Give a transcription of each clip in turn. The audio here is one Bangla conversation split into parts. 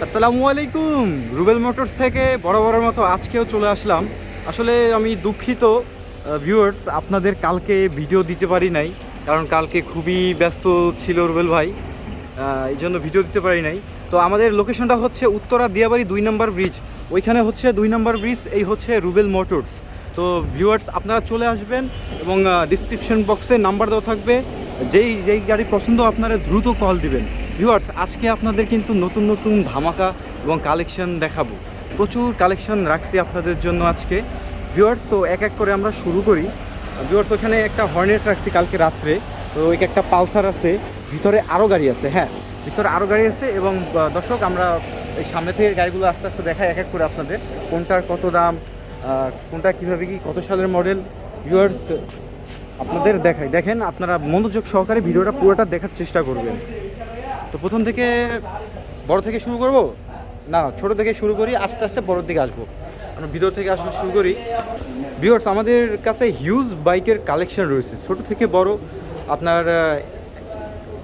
আসসালামু আলাইকুম। রুবেল মোটরস থেকে বরাবরের মতো আজকেও চলে আসলাম। আসলে আমি দুঃখিত ভিউয়ার্স, আপনাদের কালকে ভিডিও দিতে পারি নাই, কারণ কালকে খুবই ব্যস্ত ছিল রুবেল ভাই, এই জন্য ভিডিও দিতে পারি নাই। তো আমাদের লোকেশনটা হচ্ছে উত্তরা দিয়াবাড়ি 2 নম্বর ব্রিজ, ওইখানে হচ্ছে 2 নম্বর ব্রিজ, এই হচ্ছে রুবেল মোটরস। তো ভিউয়ার্স, আপনারা চলে আসবেন এবং ডিসক্রিপশন বক্সে নাম্বার দেওয়া থাকবে। যেই যেই গাড়ি পছন্দ আপনারা দ্রুত কল দিবেন। ভিউয়ার্স, আজকে আপনাদের কিন্তু নতুন নতুন ধামাকা এবং কালেকশন দেখাবো। প্রচুর কালেকশন রাখছি আপনাদের জন্য আজকে ভিউয়ার্স। তো এক এক করে আমরা শুরু করি। ভিউয়ার্স, ওখানে একটা হর্নেট রাখছি কালকে রাত্রে, তো ওই একটা পালসার আছে, ভিতরে আরও গাড়ি আছে। হ্যাঁ, ভিতরে আরও গাড়ি আছে। এবং দর্শক, আমরা এই সামনে থেকে গাড়িগুলো আস্তে আস্তে দেখাই এক এক করে আপনাদের, কোনটার কত দাম, কোনটা কীভাবে কি কত সালের মডেল। ভিউয়ার্স, আপনাদের দেখাই, দেখেন আপনারা মনোযোগ সহকারে ভিডিওটা পুরোটা দেখার চেষ্টা করবেন। তো প্রথম থেকে বড় থেকে শুরু করব, না ছোট থেকে শুরু করি, আস্তে আস্তে বড়োর দিকে আসবো। আমরা ভিতর থেকে আসলে শুরু করি। ভিউয়ার্স, আমাদের কাছে হিউজ বাইকের কালেকশন রয়েছে, ছোট থেকে বড়। আপনার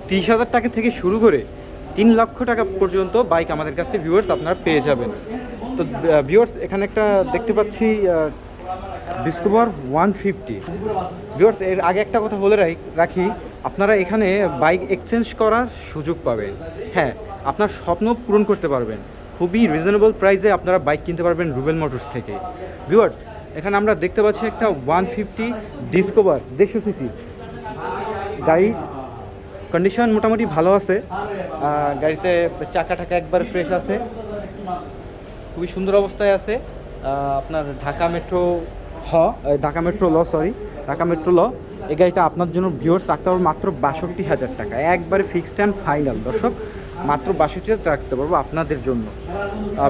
30,000 টাকা থেকে শুরু করে 3 লক্ষ টাকা পর্যন্ত বাইক আমাদের কাছে ভিউয়ার্স আপনারা পেয়ে যাবেন। তো ভিউয়ার্স, এখানে একটা দেখতে পাচ্ছি ডিসকভার 150। ভিউয়ার্স, এর আগে একটা কথা বলে রাখি, আপনারা এখানে বাইক এক্সচেঞ্জ করার সুযোগ পাবেন। হ্যাঁ, আপনার স্বপ্ন পূরণ করতে পারবেন। খুবই রিজনেবল প্রাইসে আপনারা বাইক কিনতে পারবেন রুবেল মোটরস থেকে। ভিউয়ার্স, এখানে আমরা দেখতে পাচ্ছি একটা 150 ডিসকভার 150 সিসি গাড়ি। কন্ডিশন মোটামুটি ভালো আছে, গাড়িতে চাকা টাকা একবার ফ্রেশ আছে, খুবই সুন্দর অবস্থায় আছে। আপনার ঢাকা মেট্রো ঢাকা মেট্রো ল এই গাড়িটা আপনার জন্য ভিউয়ার্স রাখতে পারবো মাত্র 62,000 টাকা, একবারে ফিক্সড অ্যান্ড ফাইনাল। দর্শক, মাত্র 62,000 রাখতে পারবো আপনাদের জন্য।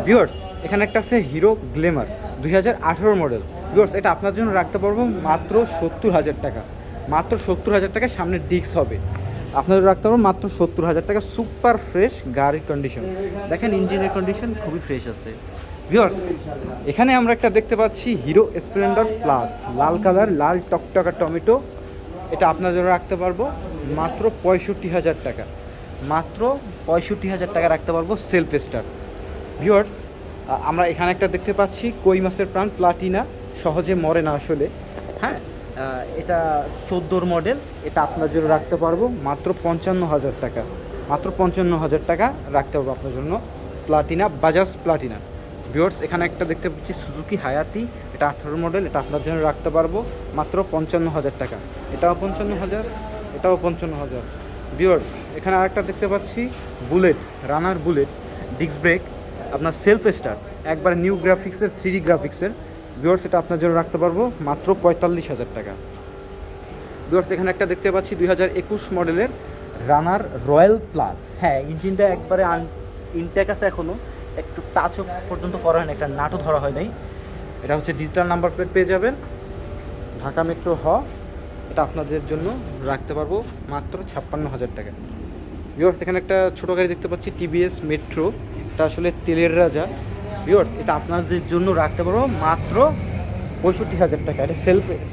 ভিউয়ার্স, এখানে একটা আছে হিরো গ্ল্যামার 2018 মডেল। ভিউয়ার্স, এটা আপনার জন্য রাখতে পারবো মাত্র 70,000 টাকা, মাত্র 70,000 টাকা। সামনে ডিস্ক হবে, আপনাদের রাখতে পারবো মাত্র 70,000 টাকা। সুপার ফ্রেশ গাড়ির কন্ডিশন দেখেন, ইঞ্জিনের কন্ডিশন খুবই ফ্রেশ আছে। ভিউয়ার্স, এখানে আমরা একটা দেখতে পাচ্ছি হিরো স্প্লেন্ডার প্লাস, লাল কালার, লাল টকটকা টমেটো। এটা আপনার জন্য রাখতে পারবো মাত্র 65,000 টাকা, মাত্র 65,000 টাকা রাখতে পারবো সেলফ স্টার। ভিউয়ার্স, আমরা এখানে একটা দেখতে পাচ্ছি কই মাছের প্রাণ প্লাটিনা, সহজে মরে না আসলে। হ্যাঁ, এটা 14 মডেল, এটা আপনার জন্য রাখতে পারবো মাত্র 55,000 টাকা, মাত্র 55,000 টাকা রাখতে পারবো আপনার জন্য প্লাটিনা, বাজাজ প্লাটিনা। ভিউয়ার্স, এখানে একটা দেখতে পাচ্ছি সুজুকি হায়াতি, এটা 18 মডেল, এটা আপনার জন্য রাখতে পারবো মাত্র 55,000 টাকা, এটাও 55,000, এটাও 55,000। ভিউয়ার্স, এখানে আরেকটা দেখতে পাচ্ছি বুলেট, রানার বুলেট, ডিস্ক ব্রেক, আপনার সেলফ স্টার, একবার নিউ গ্রাফিক্সের 3D গ্রাফিক্সের। ভিউয়ার্স, এটা আপনার জন্য রাখতে পারবো মাত্র 45,000 টাকা। ভিউয়ার্স, এখানে একটা দেখতে পাচ্ছি 2021 মডেলের রানার রয়্যাল প্লাস। হ্যাঁ, ইঞ্জিনটা একবারে ইনটেক আছে, এখনও একটু টাচও পর্যন্ত করা হয় না, একটা নাটও ধরা হয় নাই। এটা হচ্ছে ডিজিটাল নাম্বার প্লেট পেয়ে যাবেন, ঢাকা মেট্রো এটা আপনাদের জন্য রাখতে পারবো মাত্র 56,000 টাকা। ভিউয়ার্স, এখানে একটা ছোটো গাড়ি দেখতে পাচ্ছি টিভিএস মেট্রো, এটা আসলে তেলের রাজা। ভিউয়ার্স, এটা আপনাদের জন্য রাখতে পারবো মাত্র 65,000 টাকা। এটা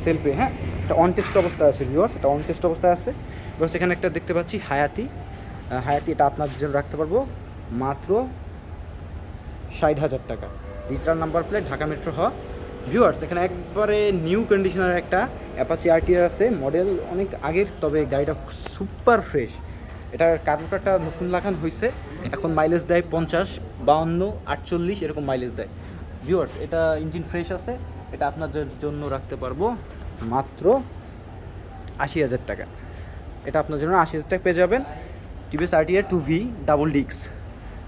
সেলফে হ্যাঁ, এটা অন টেস্ট অবস্থায় আছে। ভিউয়ার্স, এটা অন টেস্ট অবস্থায় আছে। ভিউয়ার্স, এখানে একটা দেখতে পাচ্ছি হায়াতি, এটা আপনাদের জন্য রাখতে পারবো মাত্র 60,000 টাকা, digital number plate, Dhaka metro viewers, এখানে একবারে নিউ কন্ডিশনের একটা অ্যাপাচি আরটিআর আছে, মডেল অনেক আগের, তবে গাড়িটা সুপার ফ্রেশ। এটার কার্বোরেটরটা নতুন লাগানো হয়েছে, এখন মাইলেজ দেয় 50, 52, 48 এরকম মাইলেজ দেয়। ভিউয়ার্স, এটা ইঞ্জিন ফ্রেশ আছে, এটা আপনাদের জন্য রাখতে পারবো মাত্র 80,000 টাকা, এটা আপনার জন্য 80,000 টাকা পেয়ে যাবেন। TVS RTR 2V double disc.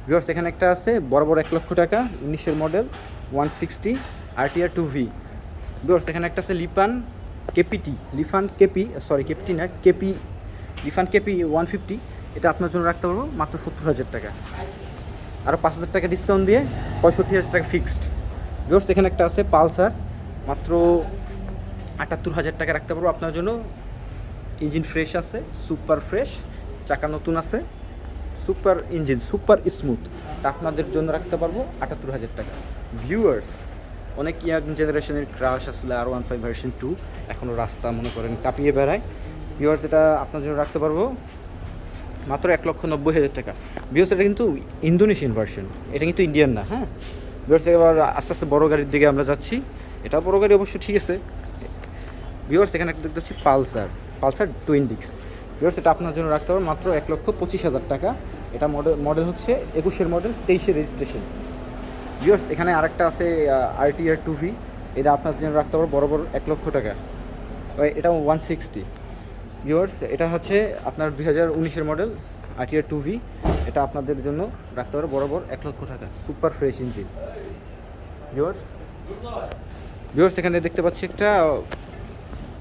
Viewers, এখানে একটা আছে বড় 1 লক্ষ টাকা, 19-এর মডেল 160 আরটিআর 2V। ভিউয়ার্স, এখানে একটা আছে লিফান কেপি 150, এটা আপনার জন্য রাখতে পারবো মাত্র 70,000 টাকা, আরও 5,000 টাকা ডিসকাউন্ট দিয়ে 65,000 টাকা ফিক্সড। ভিউয়ার্স, এখানে একটা আছে পালসার, মাত্র 78,000 টাকা রাখতে পারবো আপনার জন্য। ইঞ্জিন ফ্রেশ আছে, সুপার ফ্রেশ, চাকা নতুন আছে, সুপার ইঞ্জিন, সুপার স্মুথ, আপনাদের জন্য রাখতে পারবো 78,000 টাকা। ভিউয়ার্স, অনেক ইয়াং জেনারেশনের ক্রাশ আসলে R15 ভার্সন 2 এখনও রাস্তা মনে করেন কাঁপিয়ে বেড়ায়। ভিউয়ার্স, এটা আপনার জন্য রাখতে পারবো মাত্র 1,90,000 টাকা। ভিউয়ার্স এটা কিন্তু ইন্দোনেশিয়ান ভার্সন, এটা কিন্তু ইন্ডিয়ান না। হ্যাঁ ভিউয়ার্স, এবার আস্তে আস্তে বড় গাড়ির দিকে আমরা যাচ্ছি। এটা বড় গাড়ি অবশ্য, ঠিক আছে। ভিউয়ার্স এখানে একটা দেখতে পাচ্ছি পালসার টুইন ডিস্ক। ভিউয়ার্স এটা আপনার জন্য রাখতে হবে মাত্র 1,25,000 টাকা। এটা মডেল হচ্ছে 21-এর মডেল, 23-এর রেজিস্ট্রেশন। ভিউয়ার্স এখানে আরেকটা আছে RTR 2V, এটা আপনার জন্য রাখতে হবে বরাবর 1 লক্ষ টাকা। এটা 160। ভিউয়ার্স এটা হচ্ছে আপনার 2019-এর মডেল RTR 2V, এটা আপনাদের জন্য রাখতে হবে বরাবর 1 লক্ষ টাকা। Super fresh engine. ভিউয়ার্স এখানে দেখতে পাচ্ছি একটা,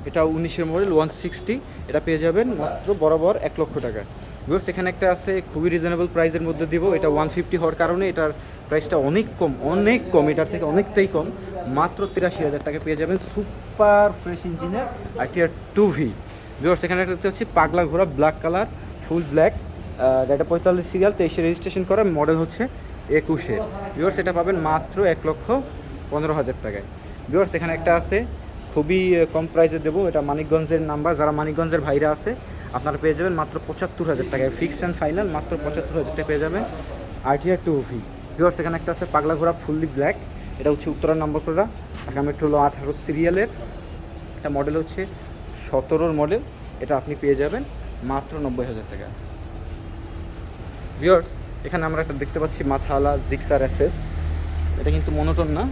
এটা 19-এর মডেল 160, এটা পেয়ে যাবেন মাত্র বরাবর 1 লক্ষ টাকা। ভিউয়ার্স এখানে একটা আছে খুবই রিজনেবল প্রাইসের মধ্যে দিব, এটা 150 হওয়ার কারণে এটার প্রাইসটা অনেক কম, এটার থেকে অনেকটাই কম। মাত্র 83,000 টাকা পেয়ে যাবেন সুপার ফ্রেশ ইঞ্জিনের RTR 2V। ভিউয়ার্স এখানে দেখতে হচ্ছে পাগলা ঘোড়া, ব্ল্যাক কালার, ফুল ব্ল্যাক, গাড়িটা 45 সিরিয়াল, 23-এ রেজিস্ট্রেশন করা, মডেল হচ্ছে 21-এর। ভিউয়ার্স এটা পাবেন মাত্র 1,15,000 টাকায়। ভিউয়ার্স এখানে একটা আছে খুবই কম প্রাইসে দেবো, এটা মানিকগঞ্জের নাম্বার, যারা মানিকগঞ্জের ভাইরা আছে আপনারা পেয়ে যাবেন মাত্র 75,000 টাকায়। ফিক্সড অ্যান্ড ফাইনাল মাত্র 75,000 টাকা পেয়ে যাবেন RTR 2V। ভিউয়ার্স এখানে একটা আছে পাগলা ঘোড়া ফুললি ব্ল্যাক, এটা হচ্ছে উত্তরার নম্বর করা, ঢাকা মেট্রো 18 সিরিয়ালের, এটা মডেল হচ্ছে 17-এর মডেল, এটা আপনি পেয়ে যাবেন মাত্র 90,000 টাকা। ভিউয়ার্স এখানে আমরা একটা দেখতে পাচ্ছি মাথাওয়ালা জিক্সার SF, এটা কিন্তু মনোটন না,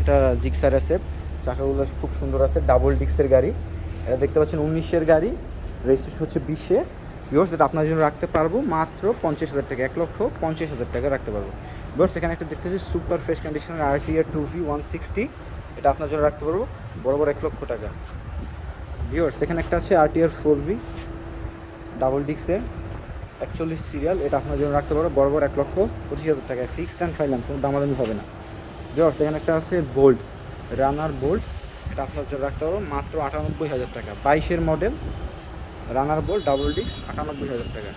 এটা জিক্সার SF, চাকাগুলো খুব সুন্দর আছে, ডাবল ডিস্কের গাড়ি। এটা দেখতে পাচ্ছেন 19-এর গাড়ি, রেজিস্ট্রেশন হচ্ছে 20-এ। ভিউয়ার্স এটা আপনার জন্য রাখতে পারবো মাত্র 50,000 টাকা, 1,50,000 টাকা রাখতে পারবো। ভিউয়ার্স এখানে একটা দেখতে পাচ্ছি সুপার ফ্রেশ কন্ডিশনের RTR 2V 160, এটা আপনার জন্য রাখতে পারবো বরাবর 1 লক্ষ টাকা। ভিউয়ার্স এখানে একটা আছে RTR 4V ডাবল ডিস্কের 41 সিরিয়াল, এটা আপনার জন্য রাখতে পারবো বরাবর 1,25,000 টাকায়। ফিক্সড অ্যান্ড ফাইনাল, কোনো দামাদামি হবে না। ভিউয়ার্স এখানে একটা আছে বোল্ট, রানার বোল্ট, এটা আপনার জন্য রাখতে পারবো মাত্র 98,000 টাকা। 22-এর মডেল রানার বোল্ট ডাবল ডিস্ক, 98,000 টাকা।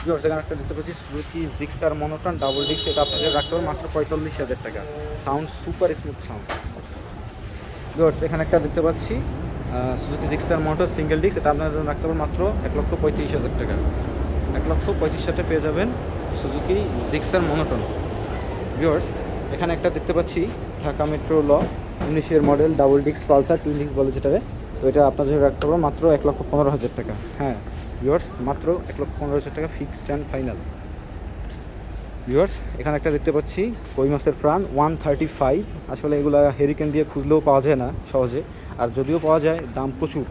ভিউয়ার্স এখানে একটা দেখতে পাচ্ছি Suzuki Gixxer monotone double disc, এটা আপনাদের রাখতে পারবো মাত্র 45,000 টাকা। Sound super smooth sound. Viewers এখানে একটা দেখতে পাচ্ছি Suzuki Gixxer motor single disc, এটা আপনাদের রাখতে পারবো মাত্র 1,35,000 টাকা। 1,35,000 টাকা পেয়ে যাবেন সুজুকি জিক্সার মনোটন। ভিউয়ার্স এখানে একটা দেখতে পাচ্ছি ঢাকা মেট্রো 19-এর model double disc Pulsar twin disc বলে যেটারে, তো এটা আপনাদের রাখতে পারবো মাত্র 1,15,000 টাকা। হ্যাঁ ভিউয়ার্স মাত্র 1,15,000 টাকা ফিক্সড অ্যান্ড ফাইনাল। ভিউয়ার্স এখানে একটা দেখতে পাচ্ছি কই মাছের প্রাণ 135, আসলে এগুলো হেরিকেন দিয়ে খুঁজলেও পাওয়া যায় না সহজে, আর যদিও পাওয়া যায় দাম প্রচুর।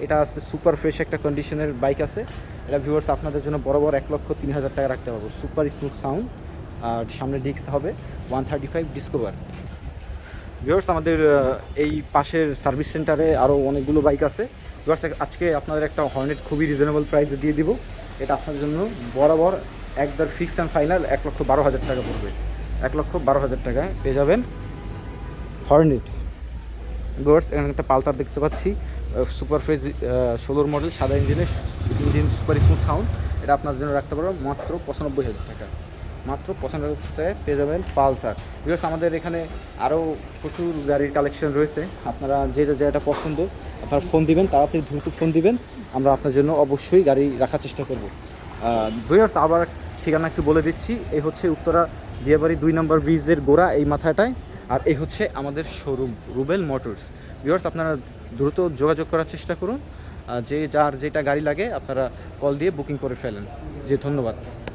এটা আছে সুপার ফ্রেশ একটা কন্ডিশনের বাইক আছে, এটা ভিউয়ার্স আপনাদের জন্য বরাবর 1,03,000 টাকা রাখতে পারবো। সুপার স্মুথ সাউন্ড, আর সামনে ডিস্ক হবে 135 ডিসকভার। ভিউয়ার্স আমাদের এই পাশের সার্ভিস সেন্টারে আরও অনেকগুলো বাইক আছে। ভিউয়ার্স আজকে আপনাদের একটা হর্নেট খুবই রিজনেবল প্রাইসে দিয়ে দিব, এটা আপনার জন্য বরাবর একবার ফিক্স অ্যান্ড ফাইনাল 1,12,000 টাকা পড়বে। 1,12,000 টাকায় পেয়ে যাবেন হর্নেট। ভিউয়ার্স এখানে একটা পালসার দেখতে পাচ্ছি সুপার ফ্রেশ 16-এর মডেল, সাদা ইঞ্জিন সুপার স্মুথ সাউন্ড, এটা আপনার জন্য রাখতে পারবো মাত্র 95,000 টাকা। মাত্র 95,000 টাকায় পেয়ে যাবেন পালসার। ভিউয়ার্স আমাদের এখানে আরও প্রচুর গাড়ির কালেকশন রয়েছে, আপনারা যেটা পছন্দ আপনারা ফোন দিবেন, তাড়াতাড়ি দ্রুত ফোন দিবেন, আমরা আপনার জন্য অবশ্যই গাড়ি রাখার চেষ্টা করব। ভিউয়ার্স আবার ঠিকানা একটু বলে দিচ্ছি, এই হচ্ছে উত্তরা দিয়াবাড়ি 2 নম্বর ব্রিজের গোড়া এই মাথাটায়, আর এই হচ্ছে আমাদের শোরুম রুবেল মোটরস। ভিউয়ার্স আপনারা দ্রুত যোগাযোগ করার চেষ্টা করুন, যার যেটা গাড়ি লাগে আপনারা কল দিয়ে বুকিং করে ফেলেন। ধন্যবাদ।